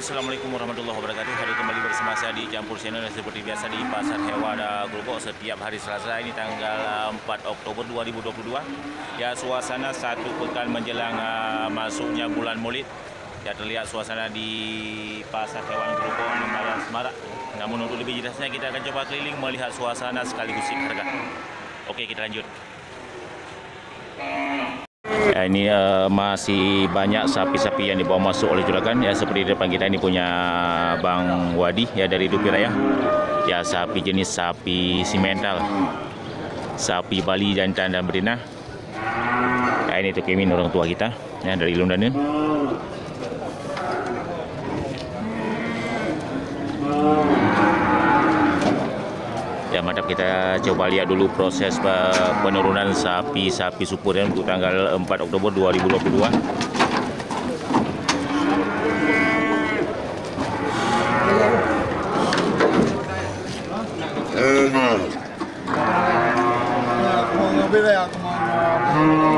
Assalamualaikum warahmatullahi wabarakatuh. Hari kembali bersama saya di Campur Channel seperti biasa di Pasar Hewan Grogol setiap hari Selasa. Ini tanggal 4 Oktober 2022. Ya, suasana satu pekan menjelang masuknya bulan Maulid. Ya, terlihat suasana di Pasar Hewan Grogol lumayan semarak. Namun untuk lebih jelasnya kita akan coba keliling melihat suasana sekaligus harga. Oke, kita lanjut. Ya, ini masih banyak sapi-sapi yang dibawa masuk oleh juragan. Ya, seperti di depan kita ini punya Bang Wadi ya dari Dupi Raya. Ya, sapi jenis sapi simental, sapi Bali jantan dan betina. Ya, ini Tuk Kemin orang tua kita ya dari London. Ya, mantap, kita coba lihat dulu proses penurunan sapi-sapi supur ya, untuk tanggal 4 Oktober 2022.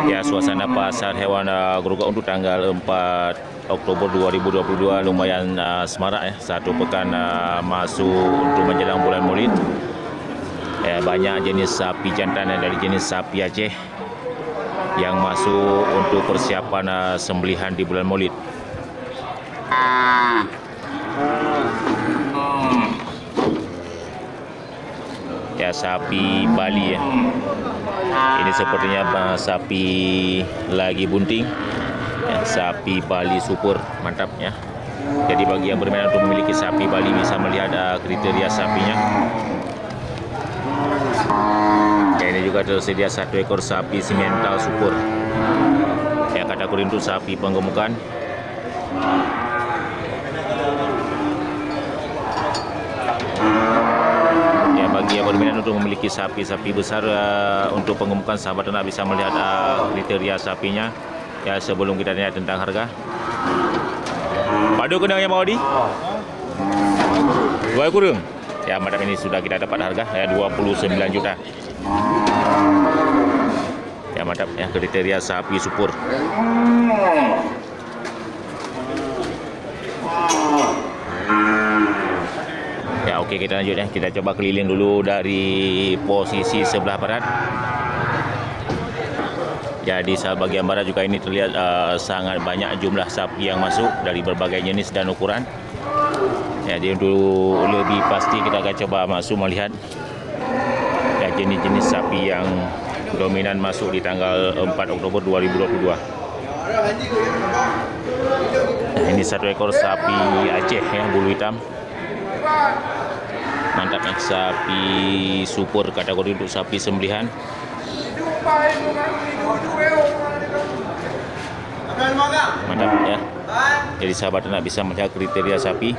Ya, suasana Pasar Hewan Grogol untuk tanggal 4 Oktober 2022 lumayan semarak ya, satu pekan masuk untuk menjelang bulan Maulid. Ya, banyak jenis sapi jantan dari jenis sapi Aceh yang masuk untuk persiapan sembelihan di bulan Maulid. Ya, sapi Bali ya. Ini sepertinya sapi lagi bunting. Ya, sapi Bali supur, mantap ya. Jadi bagi yang berminat untuk memiliki sapi Bali bisa melihat kriteria sapinya. Ya, ini juga tersedia satu ekor sapi simental supur. Ya, kategori untuk sapi penggemukan. Ya, bagi yang berminat untuk memiliki sapi-sapi besar untuk penggemukan, sahabat ternak bisa melihat kriteria sapinya. Ya, sebelum kita tanya tentang harga. Padu kenang yang mau di? Dua kurung. Ya, mantap, ini sudah kita dapat harga ya 29 juta. Ya, mantap ya, kriteria sapi supur. Ya, oke, kita lanjut ya. Kita coba keliling dulu dari posisi sebelah barat. Ya, di bagian barat juga ini terlihat sangat banyak jumlah sapi yang masuk dari berbagai jenis dan ukuran. Ya, jadi untuk lebih pasti kita akan coba masuk melihat ya jenis-jenis sapi yang dominan masuk di tanggal 4 Oktober 2022. Nah, ini satu ekor sapi Aceh ya, bulu hitam. Mantap ya, sapi supur kategori untuk sapi sembelihan. Mantap ya. Jadi sahabat ternak bisa melihat kriteria sapi.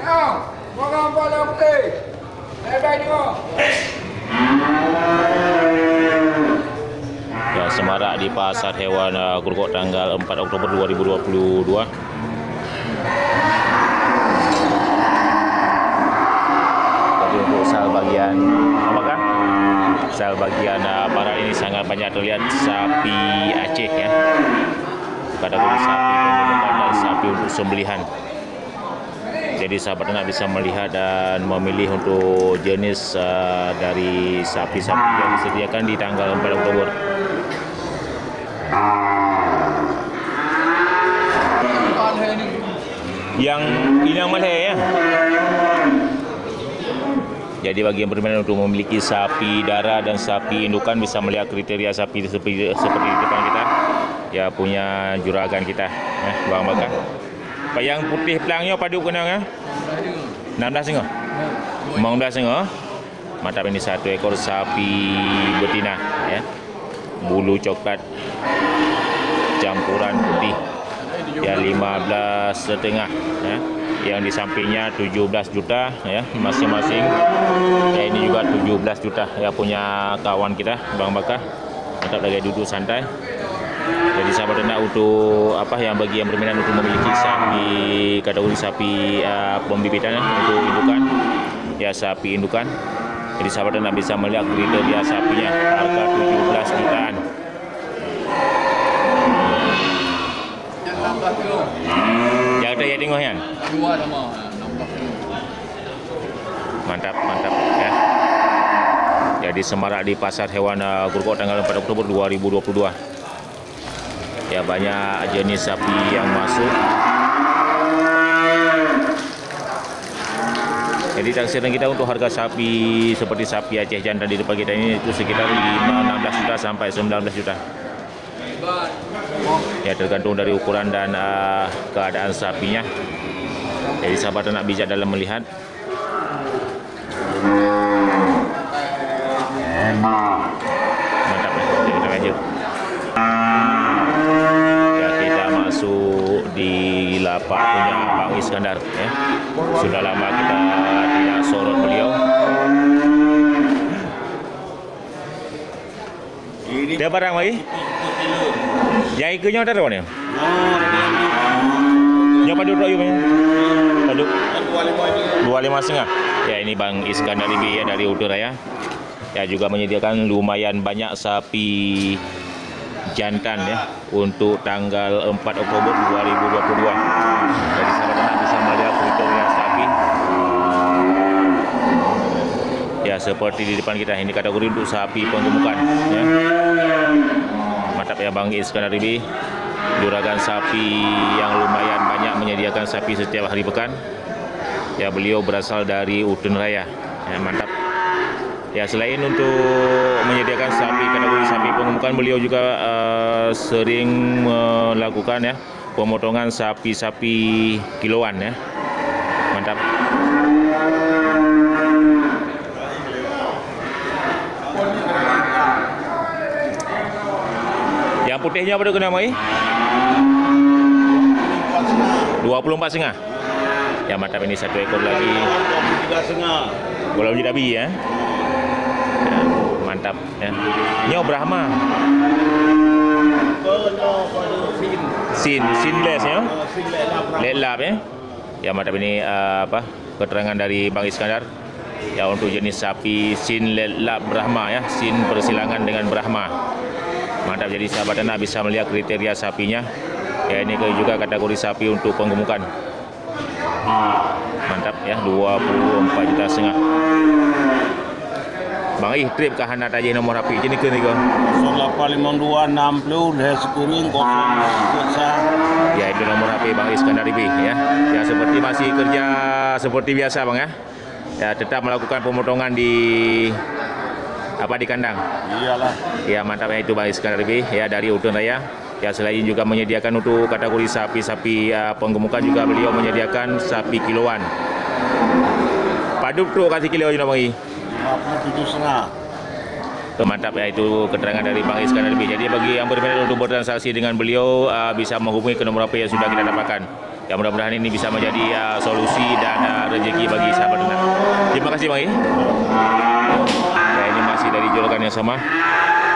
Ya, semarak di Pasar Hewan Grogol tanggal 4 Oktober 2022. Jadi untuk sel bagian apakah? Sel bagian barat ini sangat banyak terlihat sapi Aceh ya. Kategori sapi penggemukan dan sapi untuk sembelihan. Jadi sahabat ternak bisa melihat dan memilih untuk jenis dari sapi-sapi yang disediakan di tanggal 4 Oktober. Yang ini yang mana ya? Jadi bagi yang berminat untuk memiliki sapi darah dan sapi indukan bisa melihat kriteria sapi seperti di depan kita. Ya, punya juragan kita ya, Bang Bakar. Yang putih pelangnya padu kenang ya? 16 tengah. 15 tengah. Mantap, ini satu ekor sapi betina ya. Bulu coklat campuran putih. Ya, 15,5 ya. Yang di sampingnya 17 juta ya masing-masing. Ya, ini juga 17 juta ya, punya kawan kita Bang Bakar. Mantap, lagi duduk santai. Jadi sahabat ternak untuk yang bagi yang berminat untuk memiliki sapi kategori sapi pembibitan untuk indukan ya, sapi indukan. Jadi sahabat ternak bisa melihat kriteria sapinya, harga 17 jutaan. Yang ada ya tengok kan? Dua sama. mantap ya. Jadi semarak di pasar hewan Grogol tanggal 4 Oktober 2022. Ya, banyak jenis sapi yang masuk. Jadi taksiran kita untuk harga sapi seperti sapi Aceh jantan di depan kita ini itu sekitar 16 juta sampai 19 juta. Ya, tergantung dari ukuran dan keadaan sapinya. Jadi sahabat ternak bijak dalam melihat. Mantap ya, kita lanjut. Ya, kita masuk di lapak punya Bang Iskandar ya. Sudah lama kita tidak sorot beliau. Dia barang lagi? Yang ikunya ada apa ni? Yang paduk berapa you? Paduk 25,5. Ya, ini Bang Iskandar Ribi ya dari Udara ya. Ya, juga menyediakan lumayan banyak sapi jantan ya untuk tanggal 4 Oktober 2022. Jadi sahabat ternak bisa melihat kriteria sapi. Ya, seperti di depan kita ini kategori untuk sapi penggemukan ya. Mantap ya Bang Iskandar Ribi. Juragan sapi yang lumayan banyak menyediakan sapi setiap hari pekan. Ya, beliau berasal dari Udun Raya. Ya, mantap. Ya, selain untuk menyediakan sapi kategori sapi penggemukan, beliau juga sering melakukan ya pemotongan sapi-sapi kiloan ya. Mantap. Yang putihnya apa tu kena mai? 24,5. Ya, mantap, ini satu ekor lagi. 23,5. Belum jadi habis ya. Ya, mantap ya. Nyo Brahma. Sinless ya. Lelap ya. Ya, mantap, ini keterangan dari Bang Iskandar. Ya, untuk jenis sapi sin lelap Brahma ya, sin persilangan dengan Brahma. Mantap, jadi sahabat ternak bisa melihat kriteria sapinya. Ya, ini juga kategori sapi untuk penggemukan. Mantap ya, 24,5 juta. Bang trip ke Hanat aja nomor HP jenis ke ni ke? 0852 60 Sekuring 0. Ya, itu nomor HP Bang Iskandar Ribi ya. Ya, seperti masih kerja seperti biasa Bang ya. Ya, tetap melakukan pemotongan di kandang. Iyalah. Ya, mantap ya, itu Bang Iskandar Ribi ya dari Udun Raya. Ya, selain juga menyediakan untuk kategori sapi-sapi penggemukan, juga beliau menyediakan sapi kiloan. Paduk tu kasih kilo je nak bagi. 47,5. Mantap ya, itu keterangan dari Bang Iskandar Ribi. Jadi bagi yang berminat untuk bertransaksi dengan beliau bisa menghubungi ke nomor HP yang sudah kita dapatkan. Ya, mudah-mudahan ini bisa menjadi solusi dan rezeki bagi sahabat ternak. Terima kasih Bang. Ya, ini masih dari juragan yang sama.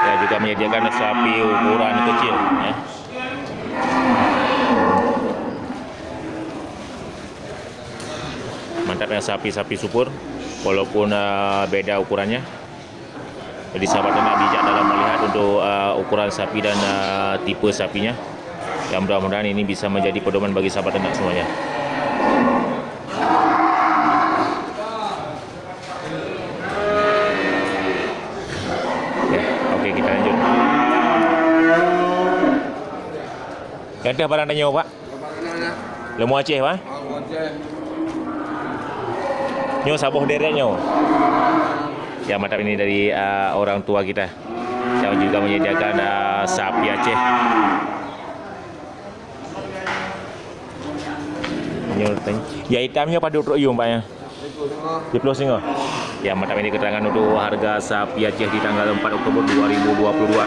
Ya, juga menyediakan sapi ukuran kecil ya. Mantap ya, sapi-sapi super walaupun beda ukurannya. Jadi sahabat ternak bijak dalam melihat untuk ukuran sapi dan tipe sapinya. Ya, mudah-mudahan ini bisa menjadi pedoman bagi sahabat ternak semuanya. Oke, kita lanjut. Ganti barang tanya Pak. Lemu Aceh Pak. Nyo saboh dereknya. Ya, mantap, ini dari orang tua kita yang juga menyediakan sapi Aceh. Ya, hitamnya pada untuk Pak ya. 30,5. Ya, mantap, ini keterangan untuk harga sapi Aceh di tanggal 4 Oktober 2022.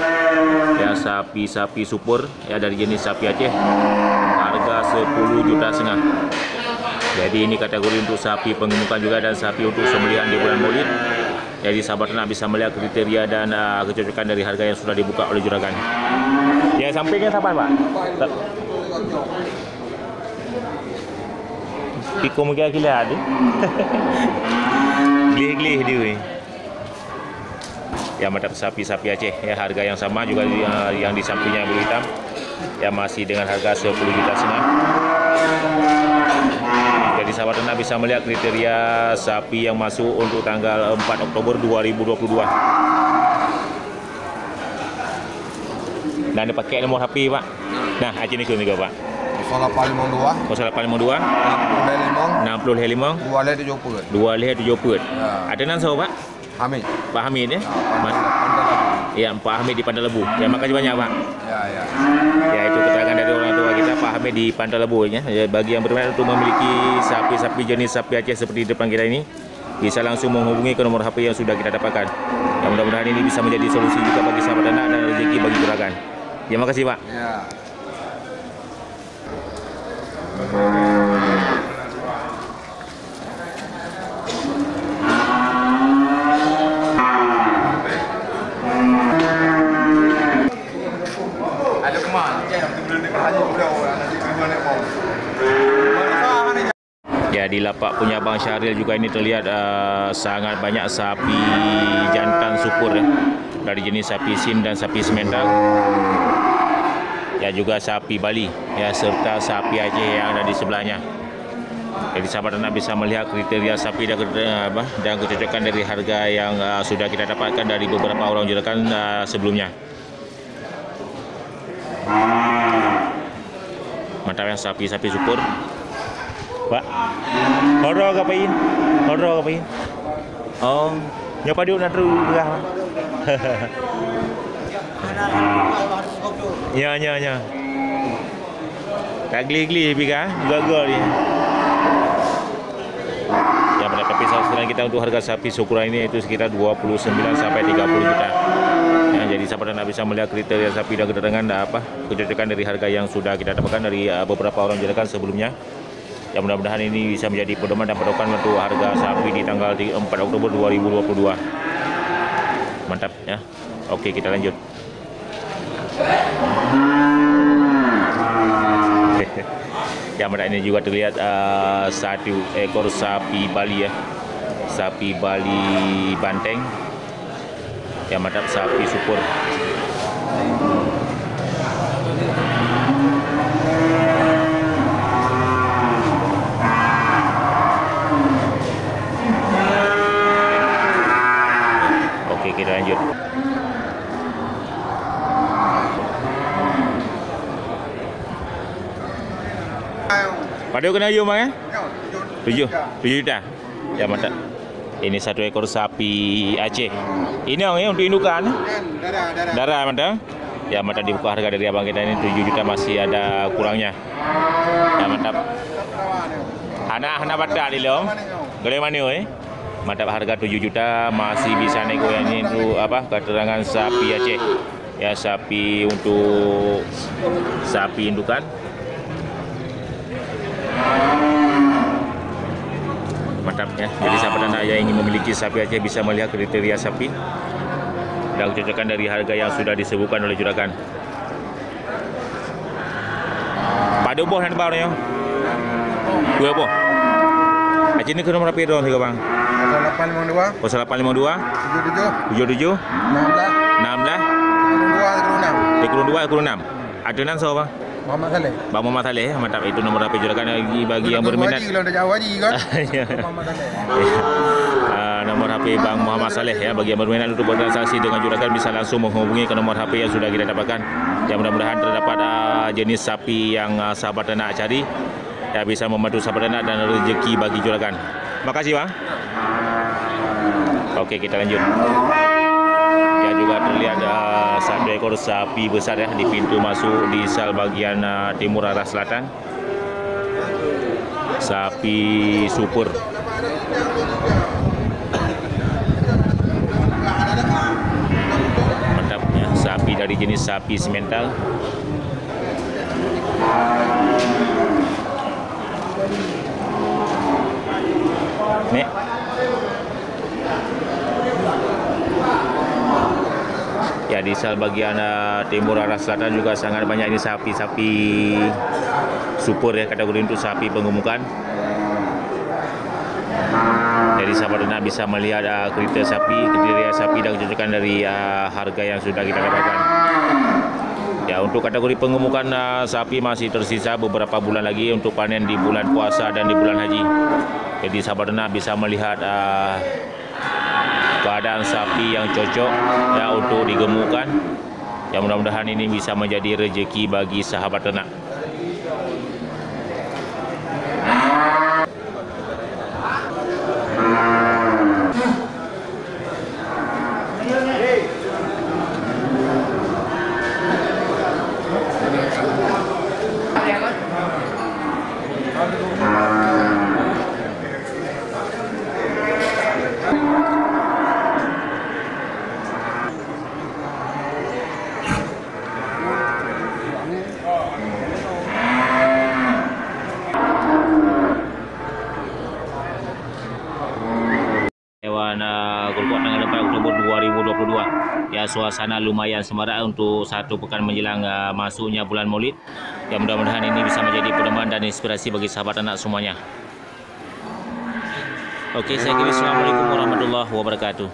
Ya, sapi-sapi super ya dari jenis sapi Aceh. Harga 10,5 juta. Jadi ini kategori untuk sapi penggemukan juga dan sapi untuk sembelihan di bulan Maulid. Jadi sahabat ternak bisa melihat kriteria dan kecocokan dari harga yang sudah dibuka oleh juragan. Ya, sampingnya siapa Pak? Piko mungkin kira ada. Glih-glih dia. Ya, mantap, sapi-sapi Aceh ya, harga yang sama juga yang di sampingnya bulu hitam. Ya, masih dengan harga 10,5 juta. Jadi sahabat ternak bisa melihat kriteria sapi yang masuk untuk tanggal 4 Oktober 2022. Dan dia pakai nomor HP Pak. Nah, aja ni juga Pak. 0852 0852 65 60 5 270. 270. Ya. Ada nan so Pak? Hamid. Pak Hamid ya? Pandai. Ya, Pak Hamid di Pantai Lebu. Ya, makasih banyak Pak. Ya. Ya, itu keterangan dari orang tua kita Pak Hamid di Pantai Lebu ya. Bagi yang berminat untuk memiliki sapi-sapi jenis sapi Aceh seperti depan kita ini, bisa langsung menghubungi ke nomor HP yang sudah kita dapatkan. Ya, mudah-mudahan ini bisa menjadi solusi juga bagi sahabat ternak dan rezeki bagi juragan. Ya, makasih Pak. Ya. Ada kemana? Ya, di lapak punya Bang Syahril juga ini terlihat sangat banyak sapi jantan syukur ya. Dari jenis sapi Sim dan sapi Semental. Ya, juga sapi Bali ya, serta sapi Aceh yang ada di sebelahnya. Jadi sahabat ternak bisa melihat kriteria sapi dan kecocokan dari harga yang sudah kita dapatkan dari beberapa orang juragan sebelumnya. Mantap ya, sapi-sapi syukur. Pak, horor kapain? Horor kapain? Oh, nyoba dia nak terus berah. Ya. Tak geli-geli pika, gagal dia. Ya, pada tapi sekarang kita untuk harga sapi syukuran ini itu sekitar 29 sampai 30 juta. Ya, jadi sahabat ternak bisa melihat kriteria sapi dan kedatangan kecocokan dari harga yang sudah kita dapatkan dari beberapa orang juragan sebelumnya. Ya, mudah-mudahan ini bisa menjadi pedoman dan patokan untuk harga sapi di tanggal 4 Oktober 2022. Mantap ya. Oke, kita lanjut. Ya, pada ini juga terlihat satu ekor sapi Bali ya. Sapi Bali banteng. Ya, mantap, sapi syukur. Oke, kita lanjut. Pada kena ayam ya? 7 juta. Ya, mantap. Ini satu ekor sapi Aceh. Ini yang untuk indukan. Darah mantap. Ya, mantap, dibuka harga dari abang kita ini 7 juta, masih ada kurangnya. Ya, mantap. Anak badak di lom. Gede mana Mantap, harga 7 juta masih bisa nego yang ini untuk keterangan sapi Aceh. Ya, sapi untuk sapi indukan. Mantap ya. Jadi sahabat ternak yang ingin memiliki sapi Aceh bisa melihat kriteria sapi dan kecocokan dari harga yang sudah disebutkan oleh juragan. Pada boh dan baru ya. Dua boh. Aceh ini ke nomor berapa dong bang? 0852 0852 77 77 16 16 6. Ada nan so bang? Muhammad Saleh. Bang Muhammad Saleh, mantap, itu nomor HP juragan bagi yang berminat. Kalau dah jauh haji kan. Muhammad Saleh. Nomor HP Bang Muhammad Saleh ya, bagi yang berminat untuk bertransaksi dengan juragan bisa langsung menghubungi ke nomor HP yang sudah kita dapatkan. Ya, mudah-mudahan terdapat jenis sapi yang sahabat ternak cari. Ya, bisa membantu sahabat ternak dan rezeki bagi juragan. Makasih Bang. Oke, kita lanjut. Ya, juga terlihat satu ekor sapi besar ya di pintu masuk di sal bagian timur arah selatan. Sapi super. Mantap ya, sapi dari jenis sapi Semental. Nih. Ya, di sal bagian timur arah selatan juga sangat banyak ini sapi-sapi super ya, kategori untuk sapi penggemukan. Jadi sahabat ternak bisa melihat kriteria sapi dan kecocokan dari harga yang sudah kita dapatkan. Ya, untuk kategori pengemukan sapi masih tersisa beberapa bulan lagi untuk panen di bulan puasa dan di bulan haji. Jadi sahabat ternak bisa melihat keadaan sapi yang cocok ya untuk digemukkan. Ya, mudah-mudahan ini bisa menjadi rezeki bagi sahabat ternak. Kurkuat tanggal 4 Oktober 2022. Ya, suasana lumayan semarak untuk satu pekan menjelang masuknya bulan Maulid. Ya, mudah-mudahan ini bisa menjadi pedoman dan inspirasi bagi sahabat anak semuanya. Oke, saya kira assalamualaikum warahmatullahi wabarakatuh.